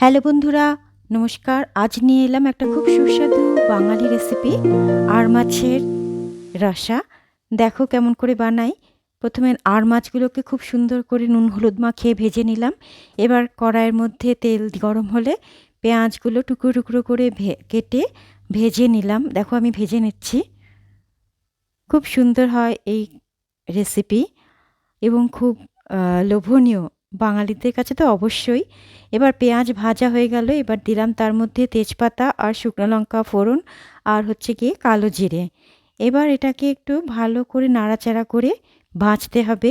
Hello বন্ধুরা, নমস্কার। আজ নিয়ে এলাম একটা খুব সুস্বাদু বাঙালি রেসিপি, আর মাছের রসা। দেখো কেমন করে বানাই। প্রথমে আর মাছগুলোকে খুব সুন্দর করে নুন হলুদ মাখিয়ে ভেজে নিলাম। এবার কড়াইয়ের মধ্যে তেল গরম হলে পেঁয়াজগুলো টুকরো টুকরো করে কেটে ভেজে নিলাম। দেখো আমি ভেজে নিচ্ছি। খুব সুন্দর হয় এই রেসিপি এবং খুব লোভনীয়, বাঙালিদের কাছে তো অবশ্যই। এবার পেঁয়াজ ভাজা হয়ে গেল, এবার দিলাম তার মধ্যে তেজপাতা আর শুকনো লঙ্কা ফোড়ন আর হচ্ছে গিয়ে কালো জিরে। এবার এটাকে একটু ভালো করে নাড়াচাড়া করে ভাজতে হবে।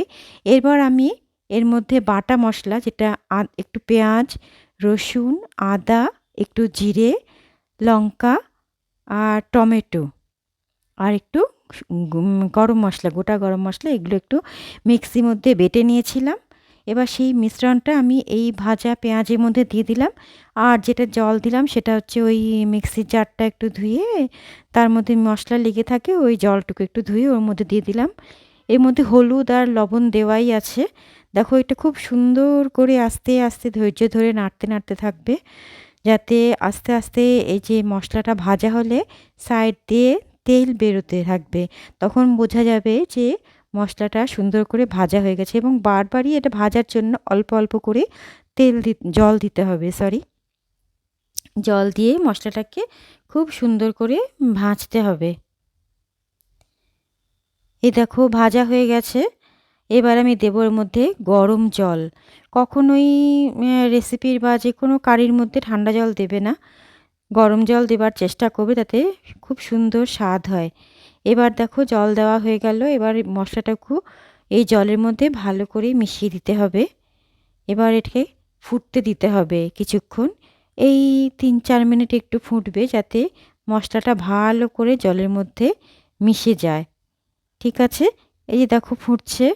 এবার আমি এর মধ্যে বাটা মশলা, যেটা একটু পেঁয়াজ, রসুন, আদা, একটু জিরে, লঙ্কা আর টমেটো আর একটু গরম মশলা, গোটা গরম মশলা, এগুলো একটু মিক্সির মধ্যে বেটে নিয়েছিলাম। এবার সেই মিশ্রণটা আমি এই ভাজা পেঁয়াজের মধ্যে দিয়ে দিলাম। আর যেটা জল দিলাম সেটা হচ্ছে ওই মিক্সির জারটা একটু ধুয়ে তার মধ্যে মশলা লেগে থাকে, ওই জলটুকু একটু ধুয়ে ওর মধ্যে দিয়ে দিলাম। এর মধ্যে হলুদ আর লবণ দেওয়াই আছে। দেখো এটা খুব সুন্দর করে আস্তে আস্তে ধৈর্য ধরে নাড়তে নাড়তে থাকবে, যাতে আস্তে আস্তে এই যে মশলাটা ভাজা হলে সাইড দিয়ে তেল বেরোতে থাকবে। তখন বোঝা যাবে যে মশলাটা সুন্দর করে ভাজা হয়ে গেছে। এবং বারবারই এটা ভাজার জন্য অল্প অল্প করে জল দিতে হবে, জল দিয়ে মশলাটাকে খুব সুন্দর করে ভাজতে হবে। এই দেখো ভাজা হয়ে গেছে। এবার আমি দেবো এর মধ্যে গরম জল। কখনোই রেসিপির বা যে কোনো কারির মধ্যে ঠান্ডা জল দেবে না, গরম জল দেবার চেষ্টা করবে, তাতে খুব সুন্দর স্বাদ হয়। এবার দেখো জল দেওয়া হয়ে গেল। এবার মশলাটাকে এই জলের মধ্যে ভালো করে মিশিয়ে দিতে হবে। এবার এটাকে ফুটতে দিতে হবে কিছুক্ষণ। এই 3-4 মিনিট একটু ফুটবে, যাতে মশলাটা ভালো করে জলের মধ্যে মিশে যায়। ঠিক আছে, এই যে দেখো ফুটছে,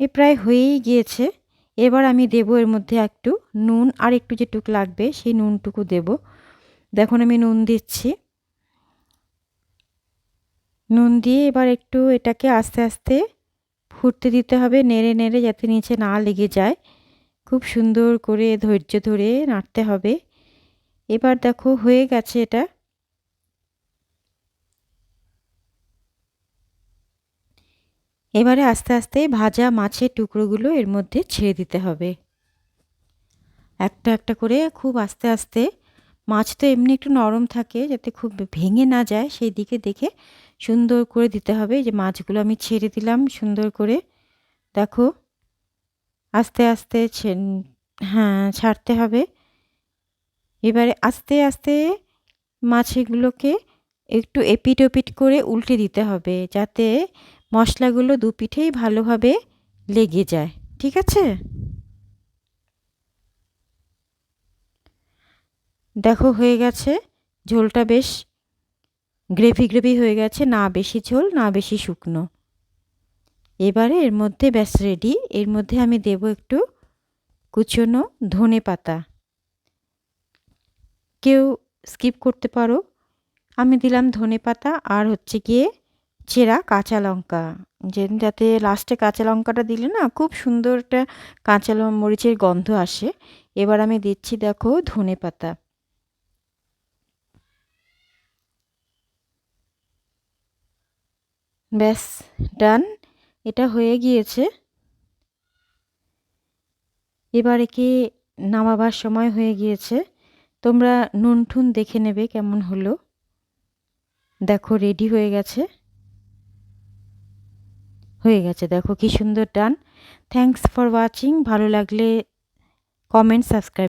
এ প্রায় হয়েই গিয়েছে। এবার আমি দেবো এর মধ্যে একটু নুন, আর একটু যেটুকু লাগবে সেই নুনটুকু দেব। দেখুন আমি নুন দিচ্ছি। নুন দিয়ে এবার একটু এটাকে আস্তে আস্তে ফুটতে দিতে হবে, নেড়ে নেড়ে, যাতে নিচে না লেগে যায়। খুব সুন্দর করে ধৈর্য ধরে নাড়তে হবে। এবার দেখো হয়ে গেছে এটা। এবারে আস্তে আস্তে ভাজা মাছের টুকরোগুলো এর মধ্যে ছেড়ে দিতে হবে, একটা একটা করে খুব আস্তে আস্তে। মাছ তো এমনি একটু নরম থাকে, যাতে খুব ভেঙে না যায় সেই দিকে দেখে সুন্দর করে দিতে হবে। যে মাছগুলো আমি ছেড়ে দিলাম সুন্দর করে, দেখো আস্তে আস্তে হ্যাঁ ছাড়তে হবে। এবারে আস্তে আস্তে মাছগুলোকে একটু এপিট ওপিট করে উল্টে দিতে হবে, যাতে মশলাগুলো দু পিঠেই ভালোভাবে লেগে যায়। ঠিক আছে, দেখো হয়ে গেছে। ঝোলটা বেশ গ্রেভি গ্রেভি হয়ে গেছে, না বেশি ঝোল না বেশি শুকনো। এবারে এর মধ্যে ব্যাস রেডি। এর মধ্যে আমি দেব একটু কুচনো ধনে পাতা। কেউ স্কিপ করতে পারো, আমি দিলাম ধনে পাতা আর হচ্ছে গিয়ে চেরা কাঁচা লঙ্কা। যাতে লাস্টে কাঁচা লঙ্কাটা দিলে না খুব সুন্দর একটা কাঁচা মরিচের গন্ধ আসে। এবার আমি দিচ্ছি দেখো ধনে পাতা। ব্যাস ডান, এটা হয়ে গিয়েছে। এবার একে নামাবার সময় হয়ে গিয়েছে। তোমরা নুন ঠুন দেখে নেবে কেমন হলো। দেখো রেডি হয়ে গেছে, হয়ে গেছে, দেখো কি সুন্দর ডান। Thanks for watching. ভালো লাগলে কমেন্ট, সাবস্ক্রাইব।